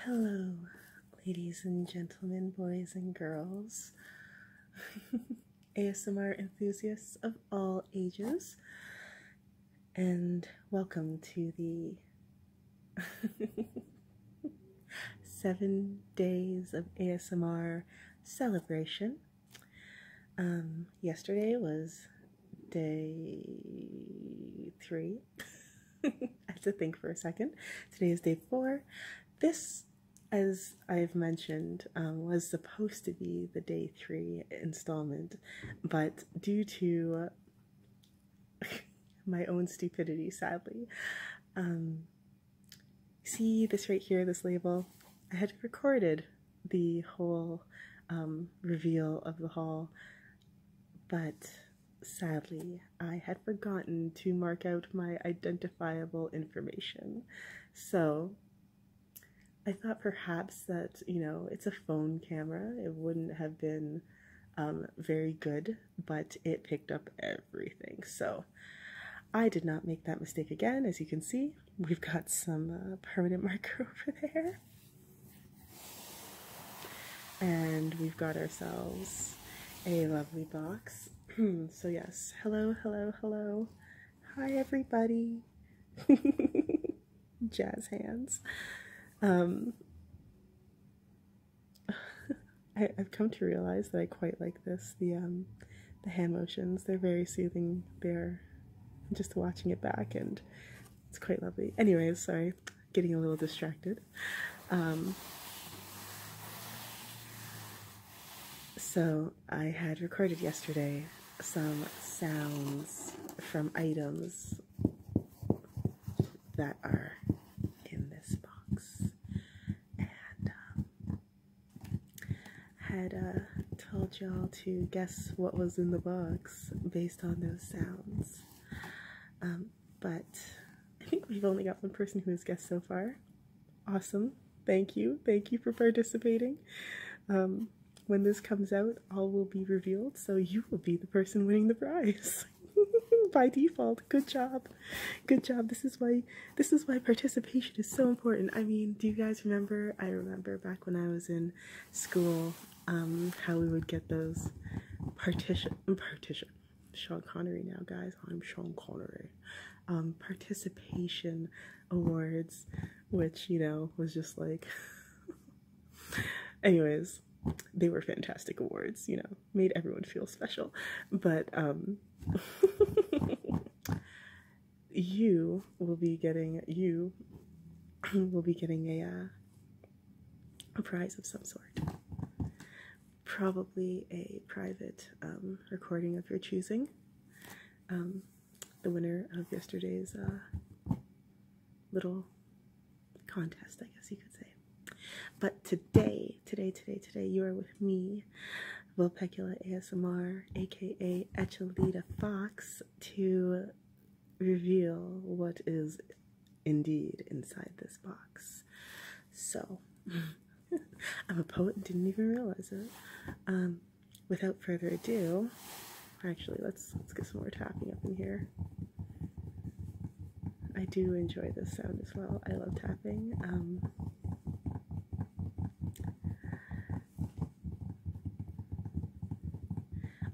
Hello, ladies and gentlemen, boys and girls, ASMR enthusiasts of all ages, and welcome to the 7 days of ASMR celebration. Yesterday was day 3. I had to think for a second. Today is day 4. This, as I've mentioned, was supposed to be the day 3 installment, but due to my own stupidity, sadly, see this right here, this label? I had recorded the whole reveal of the haul, but sadly, I had forgotten to mark out my identifiable information. So I thought perhaps that, it's a phone camera. It wouldn't have been very good, but it picked up everything. So I did not make that mistake again. As you can see, we've got some permanent marker over there. And we've got ourselves a lovely box. So yes, hello, hello, hello. Hi, everybody. Jazz hands. I've come to realize that I quite like this. The hand motions, they're very soothing. They're just watching it back, and it's quite lovely. Anyways, sorry, getting a little distracted. So I had recorded yesterday some sounds from items that are in this box, and had told y'all to guess what was in the box based on those sounds, but I think we've only got one person who has guessed so far. Awesome. Thank you for participating. When this comes out, all will be revealed, so you will be the person winning the prize. By default. Good job. Good job. This is why participation is so important. I mean, do you guys remember? I remember back when I was in school, how we would get those partition Sean Connery now, guys. I'm Sean Connery. Participation awards, which, was just like anyways, they were fantastic awards, made everyone feel special. But you will be getting a prize of some sort. Probably a private recording of your choosing. The winner of yesterday's little contest, I guess you could say. But today, you are with me, Vulpecula ASMR, aka Echelita Fox, to reveal what is indeed inside this box. So, I'm a poet and didn't even realize it. Without further ado, actually, let's get some more tapping up in here. I do enjoy this sound as well. I love tapping.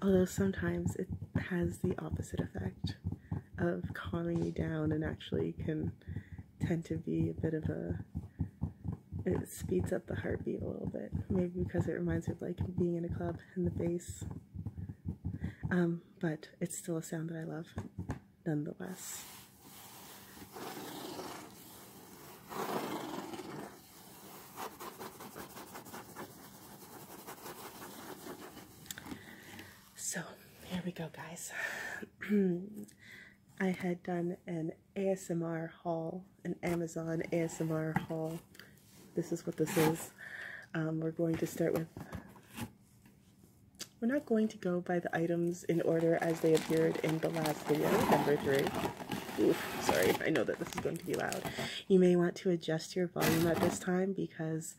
Although sometimes it has the opposite effect of calming you down and actually can tend to be a bit of it speeds up the heartbeat a little bit. Maybe because it reminds me of like being in a club and the bass. But it's still a sound that I love, nonetheless. So, here we go, guys. I had done an ASMR haul, an Amazon ASMR haul. This is what this is. We're going to start with... We're not going to go by the items in order as they appeared in the last video, number 3. Oof, sorry, I know that this is going to be loud. You may want to adjust your volume at this time because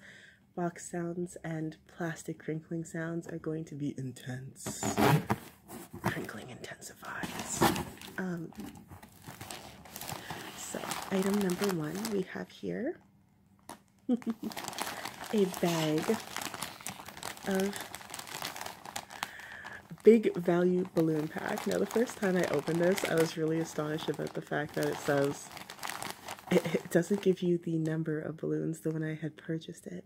box sounds and plastic crinkling sounds are going to be intense. Crinkling intensifies. So, item number 1 we have here a bag of Big Value Balloon Pack. Now, the first time I opened this, I was really astonished about the fact that it says, it doesn't give you the number of balloons, though when I had purchased it,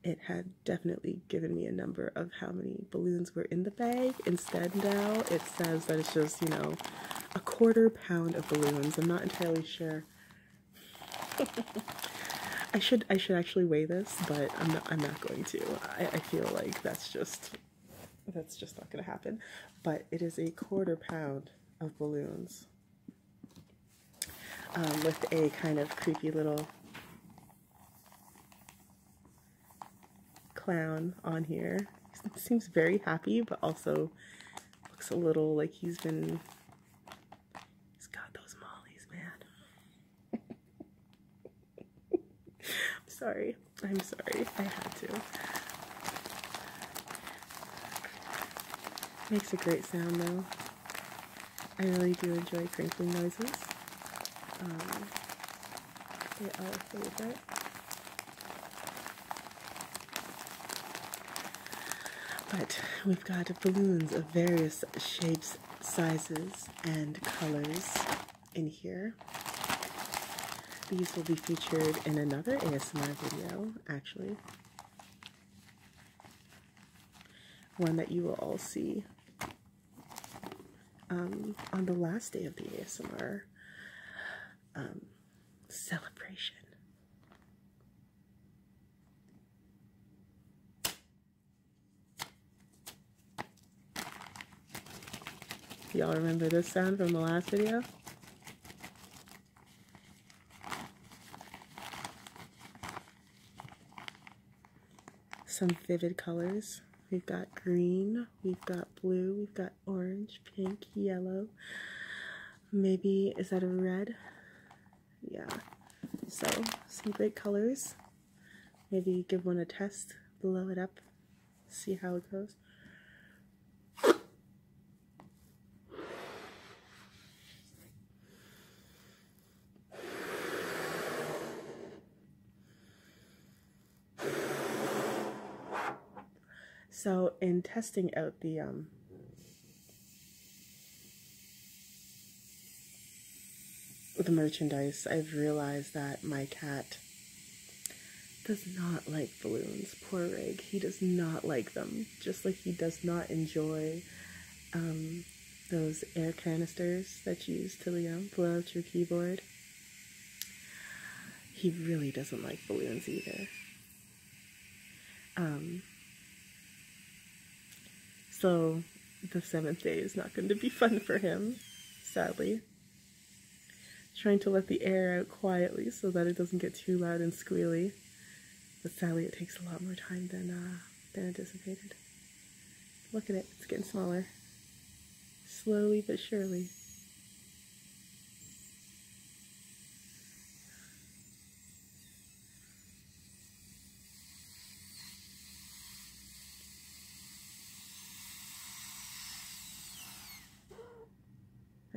it had definitely given me a number of how many balloons were in the bag. Instead now, it says that it's just, you know, a quarter pound of balloons. I'm not entirely sure. I should actually weigh this, but I'm not going to. I feel like that's just not gonna happen. But it is a quarter pound of balloons. With a kind of creepy little clown on here. He seems very happy, but also looks a little like he's got those mollies, man. I'm sorry, I had to. Makes a great sound though. I really do enjoy crinkling noises. They are a favorite. But we've got balloons of various shapes, sizes, and colors in here. These will be featured in another ASMR video, actually. One that you will all see on the last day of the ASMR celebration. Y'all remember this sound from the last video? Some vivid colors. We've got green, we've got blue, we've got orange, pink, yellow. Maybe, is that a red? Yeah. So, some great colors. Maybe give one a test, blow it up, see how it goes. So in testing out the merchandise, I've realized that my cat does not like balloons. Poor Rig. He does not like them. Just like he does not enjoy those air canisters that you use to blow out your keyboard. He really doesn't like balloons either. So the 7th day is not going to be fun for him, sadly. Trying to let the air out quietly so that it doesn't get too loud and squealy. But sadly it takes a lot more time than anticipated. Look at it, it's getting smaller. Slowly but surely.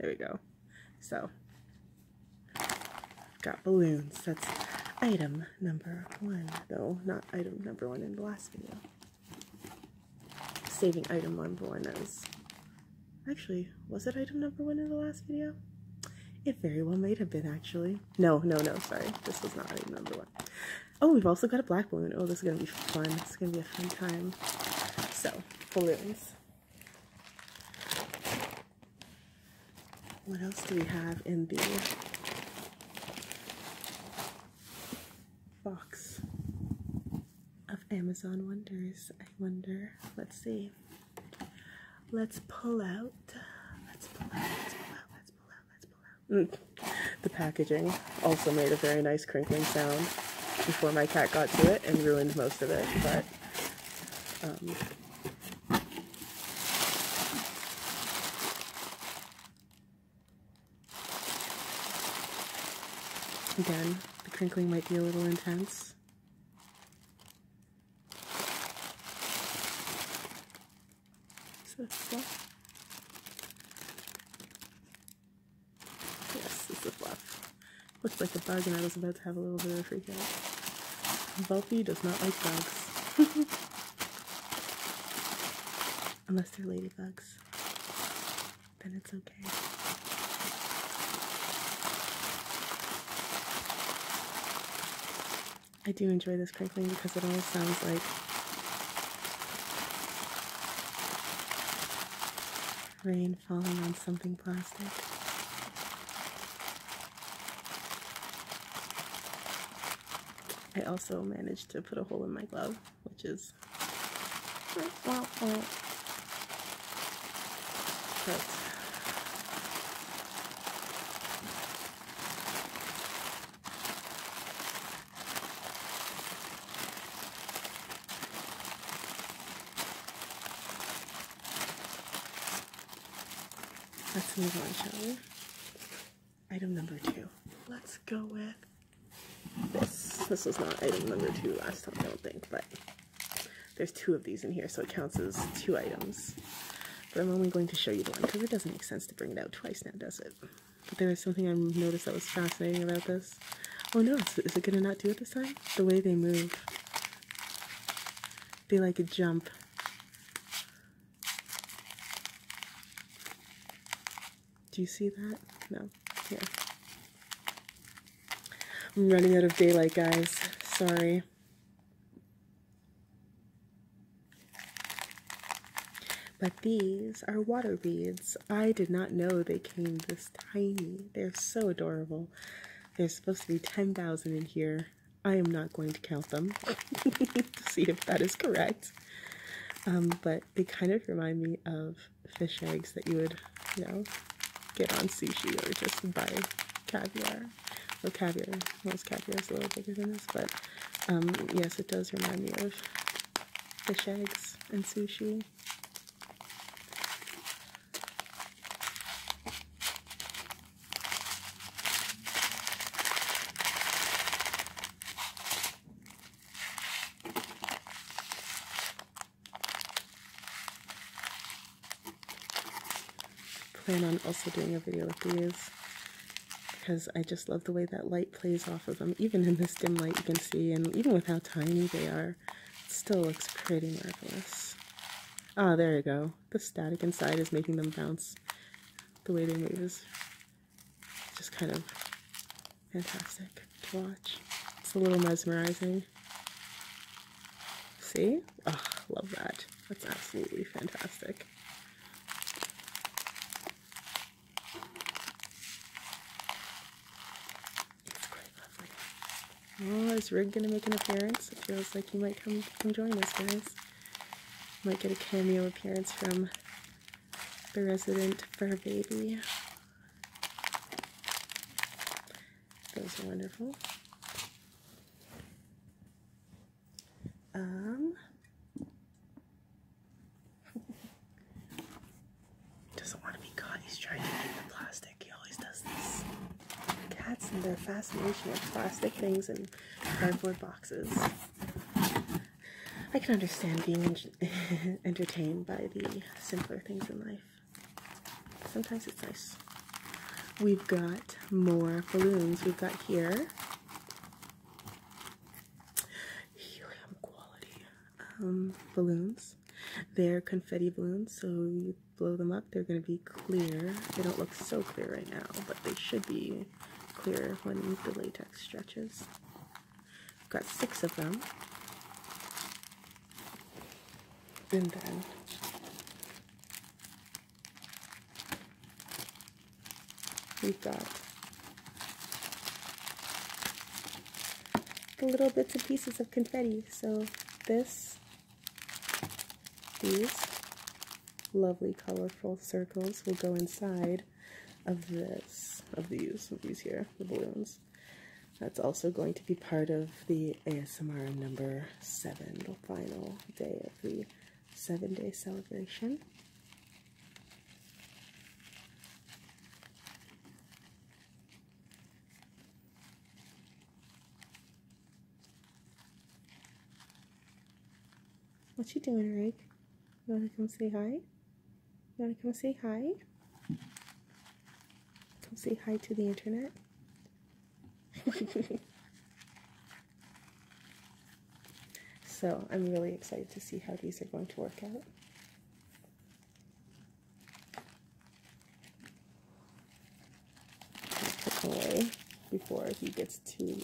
There we go. So, got balloons. That's item number 1. No, not item number 1 in the last video. Saving item number 1 as... Actually, was it item number 1 in the last video? It very well might have been, actually. No, sorry. This was not item number 1. Oh, we've also got a black balloon. Oh, this is going to be fun. This is going to be a fun time. So, balloons. What else do we have in the box of Amazon Wonders? I wonder. Let's see. Let's pull out. The packaging also made a very nice crinkling sound before my cat got to it and ruined most of it, but again, the crinkling might be a little intense. So fluff. Yes, it's a fluff. Looks like a bug and I was about to have a little bit of a freak out. Velpy does not like bugs. Unless they're ladybugs. Then it's okay. I do enjoy this crinkling because it always sounds like rain falling on something plastic. I also managed to put a hole in my glove, which is but let's move on, shall we? Item number 2. Let's go with this. This was not item number 2 last time, I don't think, but there's 2 of these in here, so it counts as 2 items. But I'm only going to show you the one, because it doesn't make sense to bring it out twice now, does it? But there was something I noticed that was fascinating about this. Oh no, is it going to not do it this time? The way they move. They like a jump. Do you see that? No. Here. I'm running out of daylight, guys. Sorry. But these are water beads. I did not know they came this tiny. They're so adorable. There's supposed to be 10,000 in here. I am not going to count them to see if that is correct. But they kind of remind me of fish eggs that you would, you know, get on sushi or just buy caviar. Well, caviar, most caviar is a little bigger than this, but yes, it does remind me of fish eggs and sushi. Plan on also doing a video with these because I just love the way that light plays off of them. Even in this dim light you can see, and even with how tiny they are, it still looks pretty marvelous. Ah, there you go. The static inside is making them bounce. The way they move is just kind of fantastic to watch. It's a little mesmerizing. See? Oh, love that. That's absolutely fantastic. Oh, is Rig gonna make an appearance? It feels like he might come join us, guys. Might get a cameo appearance from the resident fur baby. Those are wonderful. Doesn't want to be caught. He's trying to eat the plastic. He always does this. Cats and their fascination with plastic things and cardboard boxes. I can understand being entertained by the simpler things in life. Sometimes it's nice. We've got more balloons. We've got here helium quality balloons. They're confetti balloons, so you blow them up, they're going to be clear. They don't look so clear right now, but they should be clear when the latex stretches. I've got 6 of them. And then we've got the little bits and pieces of confetti. So these lovely colorful circles will go inside of these here, the balloons. That's also going to be part of the ASMR number 7, the final day of the 7-day celebration. What you doing, Rig? You wanna come say hi? You wanna come say hi? Come say hi to the internet. So I'm really excited to see how these are going to work out. Just put them away before he gets too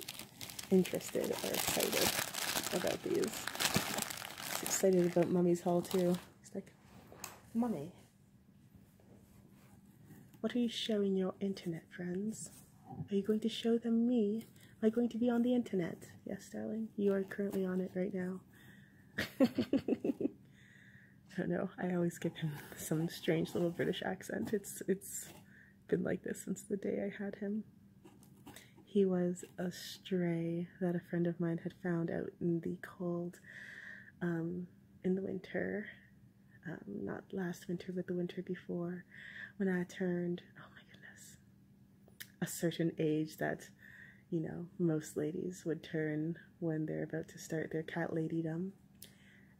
interested or excited about these. He's excited about Mummy's haul too. He's like, Mummy, what are you showing your internet friends? Are you going to show them me? Am I going to be on the internet? Yes, darling, you are currently on it right now. I don't know, I always give him some strange little British accent. It's been like this since the day I had him. He was a stray that a friend of mine had found out in the cold, in the winter. Not last winter, but the winter before, when I turned, oh my goodness, a certain age that, you know, most ladies would turn when they're about to start their cat ladydom.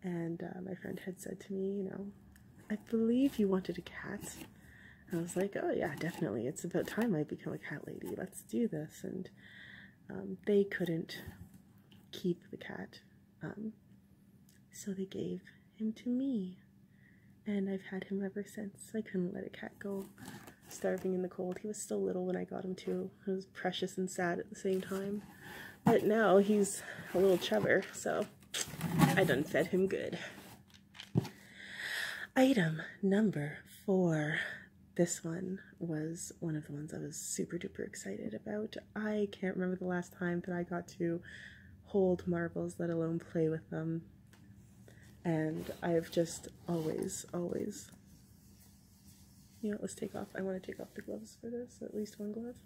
And my friend had said to me, you know, I believe you wanted a cat. I was like, oh yeah, definitely. It's about time I become a cat lady. Let's do this. And they couldn't keep the cat. So they gave him to me. And I've had him ever since. I couldn't let a cat go starving in the cold. He was still little when I got him too. It was precious and sad at the same time. But now he's a little chubber, so I done fed him good. Item number 4. This one was one of the ones I was super duper excited about. I can't remember the last time that I got to hold marbles, let alone play with them. And I've just always, you know, let's take off. I want to take off the gloves for this, at least one glove.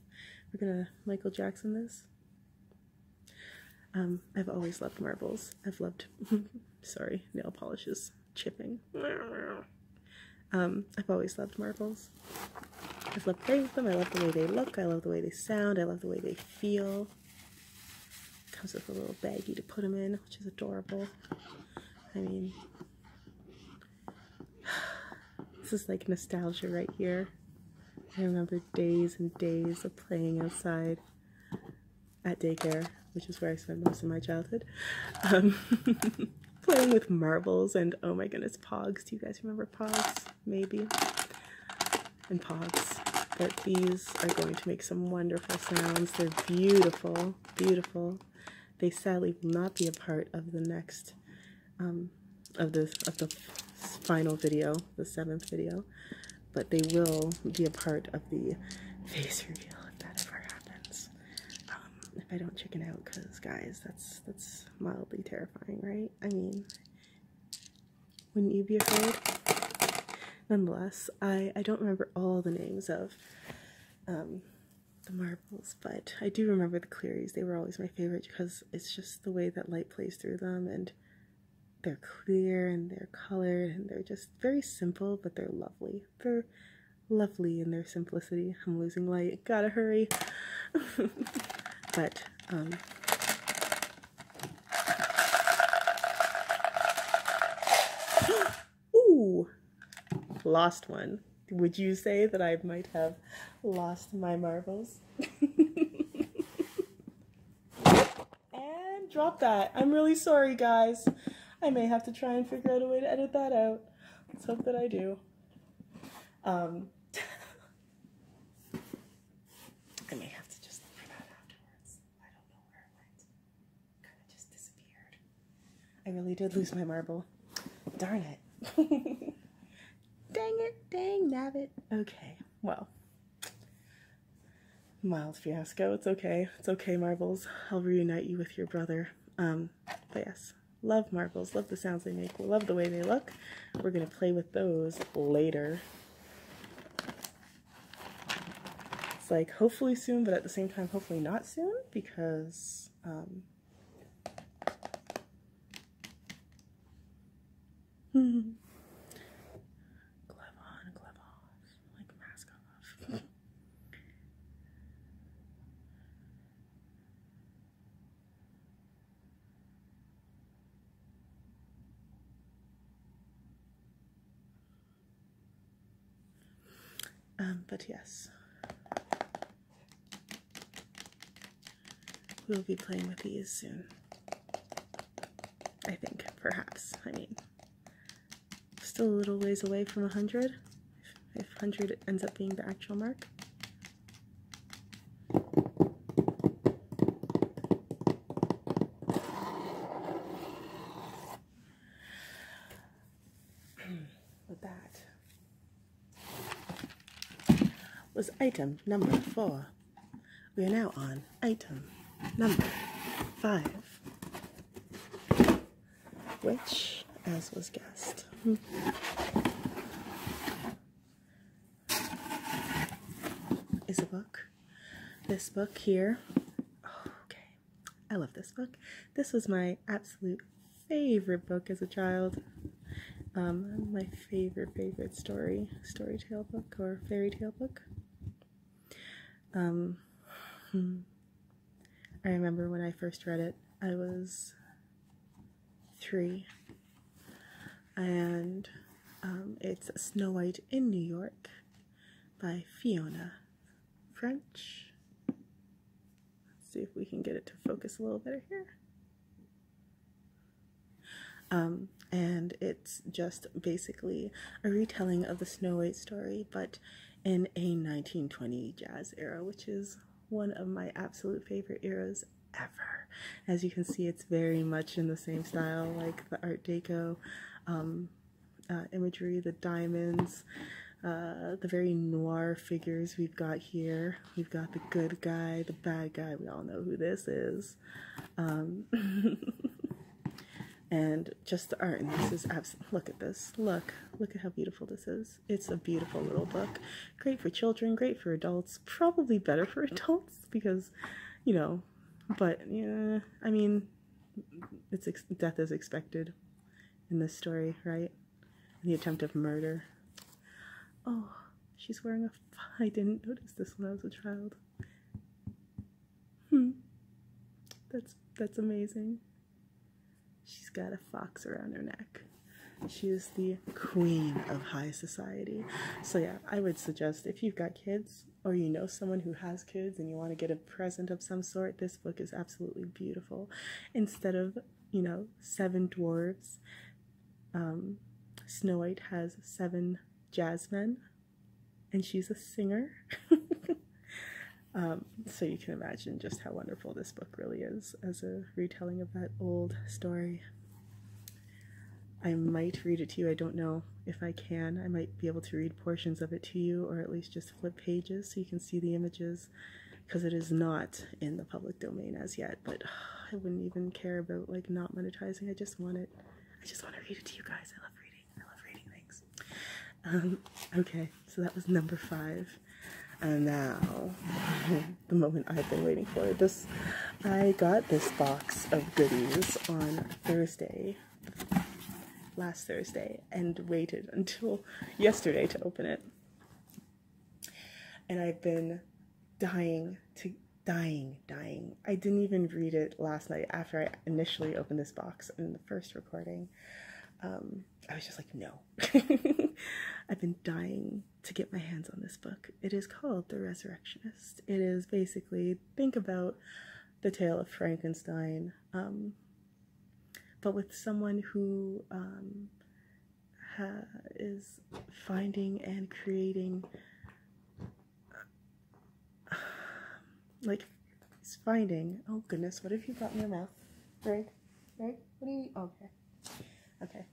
We're gonna Michael Jackson this. I've always loved marbles. I've loved, sorry, nail polish is chipping. I've always loved marbles. I've loved playing with them. I love the way they look. I love the way they sound. I love the way they feel. Comes with a little baggie to put them in, which is adorable. I mean, this is like nostalgia right here. I remember days and days of playing outside at daycare, which is where I spent most of my childhood. Playing with marbles and, oh my goodness, Pogs. Do you guys remember Pogs? Maybe. And Pogs. But these are going to make some wonderful sounds. They're beautiful, beautiful. They sadly will not be a part of the next, of the final video, the 7th video, but they will be a part of the face reveal if that ever happens. If I don't chicken out, because guys, that's mildly terrifying, right? I mean, wouldn't you be afraid? Nonetheless, I don't remember all the names of the marbles, but I do remember the Clearys. They were always my favorite because it's just the way that light plays through them, and they're clear and they're colored and they're just very simple, but they're lovely. They're lovely in their simplicity. I'm losing light. Gotta hurry. But, ooh, lost one. Would you say that I might have lost my marbles? And drop that. I'm really sorry, guys. I may have to try and figure out a way to edit that out. Let's hope that I do. I may have to just look for that afterwards. I don't know where it went. Kind of just disappeared. I really did lose my marble. Darn it. Dang it. Dang nabbit. Okay, well. Mild fiasco. It's okay. It's okay, marbles. I'll reunite you with your brother. But yes. Love marbles, love the sounds they make, love the way they look. We're going to play with those later. It's like hopefully soon, but at the same time hopefully not soon, because glove on, glove off, like mask off. But yes, we'll be playing with these soon. I think, perhaps. I mean, still a little ways away from 100, if 100 ends up being the actual mark. With that was item number 4. We are now on item number 5, which, as was guessed, is a book. This book here, okay, I love this book. This was my absolute favorite book as a child. My favorite storytale book or fairy tale book. I remember when I first read it, I was 3, and it's Snow White in New York by Fiona. French. Let's see if we can get it to focus a little better here. And it's just basically a retelling of the Snow White story, but in a 1920 jazz era, which is one of my absolute favorite eras ever. As you can see, it's very much in the same style, like the Art Deco imagery, the diamonds, the very noir figures we've got here. We've got the good guy, the bad guy. We all know who this is. And just the art, and this is absolutely, look at this, look at how beautiful this is. It's a beautiful little book, great for children, great for adults, probably better for adults because, you know, but yeah, I mean, death is expected in this story, right? The attempt of murder. Oh, she's wearing a, I didn't notice this when I was a child. That's amazing. She's got a fox around her neck. She is the queen of high society. So yeah, I would suggest if you've got kids or you know someone who has kids and you want to get a present of some sort, this book is absolutely beautiful. Instead of, you know, 7 dwarves, Snow White has 7 jazzmen, and she's a singer. So you can imagine just how wonderful this book really is as a retelling of that old story. I might read it to you. I don't know if I can. I might be able to read portions of it to you, or at least just flip pages so you can see the images, because it is not in the public domain as yet, but I wouldn't even care about like not monetizing. I just want to read it to you guys. I love reading things. Okay, so that was number 5. And now, the moment I've been waiting for. I got this box of goodies on last Thursday, and waited until yesterday to open it. And I've been dying. I didn't even read it last night after I initially opened this box in the first recording. I was just like, no. I've been dying to get my hands on this book. It is called The Resurrectionist. It is basically, think about the tale of Frankenstein, but with someone who is finding and creating, oh goodness, what have you got in your mouth? Right? What do you, okay.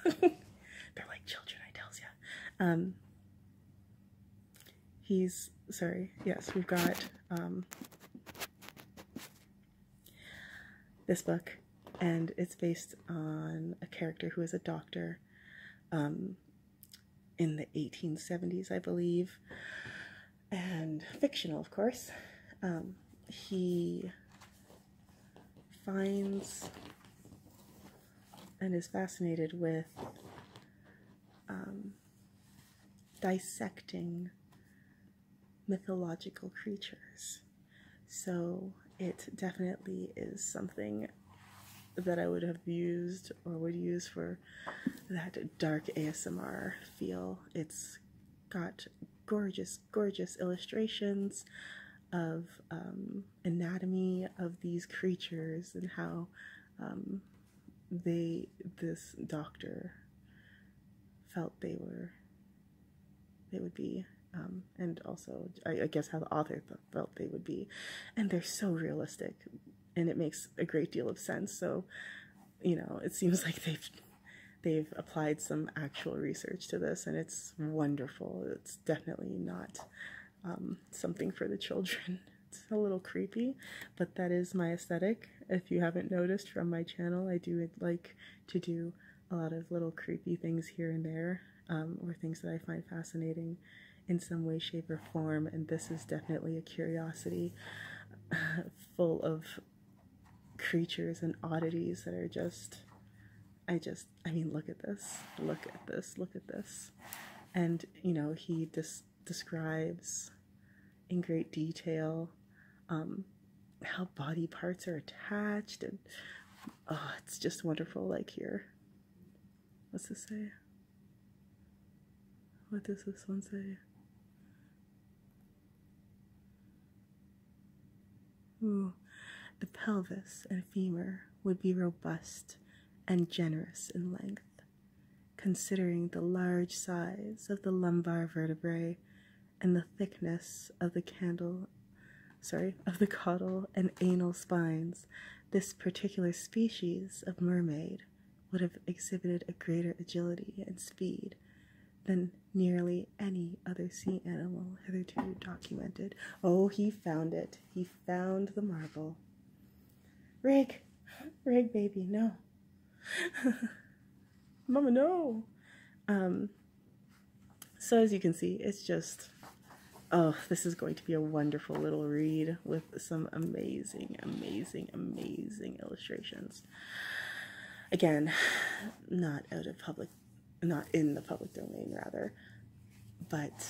They're like children, I tells ya. Yes, we've got this book, and it's based on a character who is a doctor in the 1870s, I believe, and fictional, of course. He finds and is fascinated with dissecting mythological creatures. So it definitely is something that I would have used or would use for that dark ASMR feel. It's got gorgeous, gorgeous illustrations of anatomy of these creatures and how this doctor felt they would be, and also I guess how the author felt they would be, and they're so realistic, and it makes a great deal of sense. So, you know, it seems like they've applied some actual research to this, and it's wonderful. It's definitely not something for the children. It's a little creepy, but that is my aesthetic. If you haven't noticed from my channel, I do like to do a lot of little creepy things here and there, or things that I find fascinating in some way, shape, or form, and this is definitely a curiosity full of creatures and oddities that are just, I mean, look at this, look at this, look at this. And, you know, he describes in great detail how body parts are attached, and oh, it's just wonderful. Like here, what's this say? What does this one say? Ooh, the pelvis and femur would be robust and generous in length, considering the large size of the lumbar vertebrae and the thickness of the caudal and anal spines. This particular species of mermaid would have exhibited a greater agility and speed than nearly any other sea animal hitherto documented. Oh, he found it. He found the marble. Rig, baby, no. Mama, no. So as you can see, it's just, oh, this is going to be a wonderful little read with some amazing, amazing, amazing illustrations. Again, not in the public domain, rather, but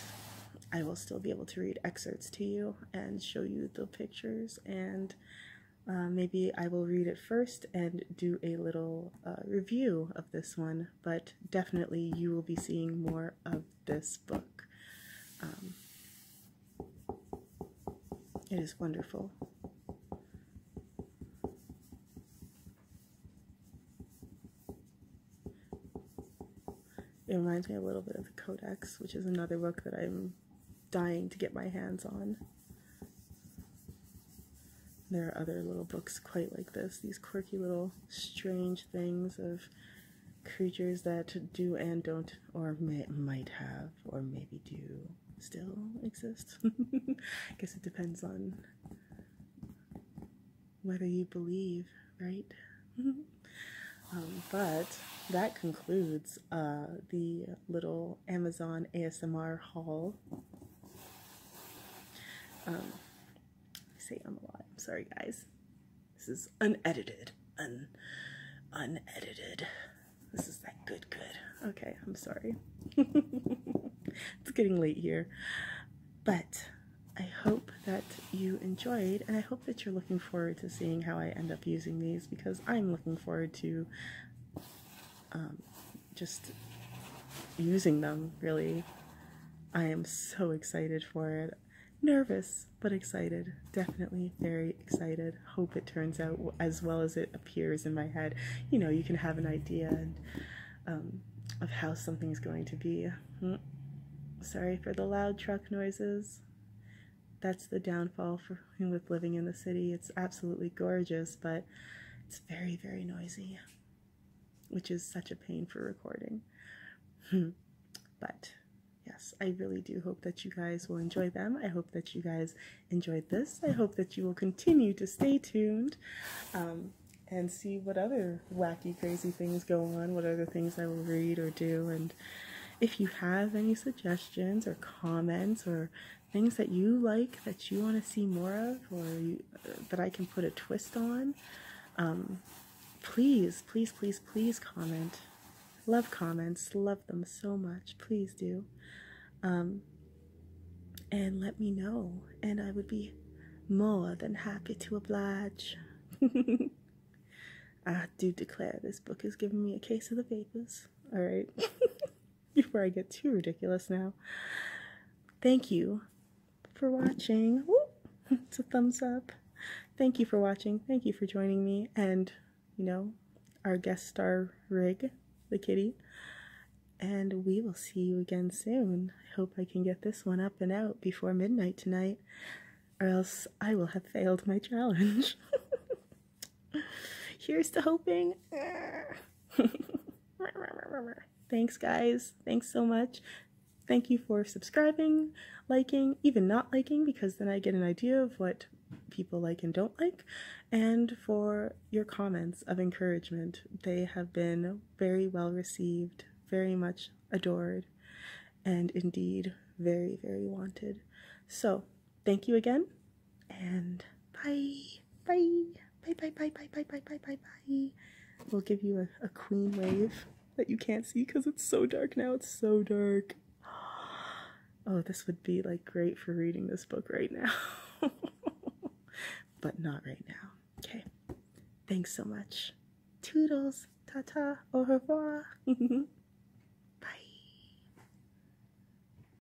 I will still be able to read excerpts to you and show you the pictures, and maybe I will read it first and do a little review of this one, but definitely you will be seeing more of this book. It is wonderful. It reminds me a little bit of the Codex, which is another book that I'm dying to get my hands on. There are other little books quite like this, these quirky little strange things of creatures that do and don't, or might have, or maybe do still exist. I guess it depends on whether you believe, right? But that concludes the little Amazon ASMR haul. I say I'm a lot. I'm sorry, guys. This is unedited. Unedited. This is that good. Okay, I'm sorry. It's getting late here. But I hope that you enjoyed, and I hope that you're looking forward to seeing how I end up using these, because I'm looking forward to just using them, really. I am so excited for it. Nervous, but excited. Definitely very excited. Hope it turns out as well as it appears in my head. You know, you can have an idea of how something's going to be. Sorry for the loud truck noises. That's the downfall with living in the city. It's absolutely gorgeous, but it's very, very noisy, which is such a pain for recording. But yes, I really do hope that you guys will enjoy them. I hope that you guys enjoyed this. I hope that you will continue to stay tuned and see what other wacky, crazy things go on, what other things I will read or do. And if you have any suggestions or comments or things that you like, that you want to see more of, or that I can put a twist on, please, please, please, please comment. Love comments, love them so much. Please do. And let me know, and I would be more than happy to oblige. I do declare this book is giving me a case of the vapors. Alright. Before I get too ridiculous now. Thank you for watching. Woo! It's a thumbs up. Thank you for watching. Thank you for joining me. And, you know, our guest star Rig, the kitty. And we will see you again soon. I hope I can get this one up and out before midnight tonight, or else I will have failed my challenge. Here's to hoping. Thanks, guys. Thanks so much. Thank you for subscribing, liking, even not liking, because then I get an idea of what people like and don't like, and for your comments of encouragement. They have been very well received, very much adored, and indeed very, very wanted. So, thank you again, and bye. Bye. Bye, bye, bye, bye, bye, bye, bye, bye, bye. We'll give you a queen wave that you can't see because it's so dark now. It's so dark. Oh, this would be like great for reading this book right now. But not right now. Okay. Thanks so much. Toodles. Ta-ta. Au revoir.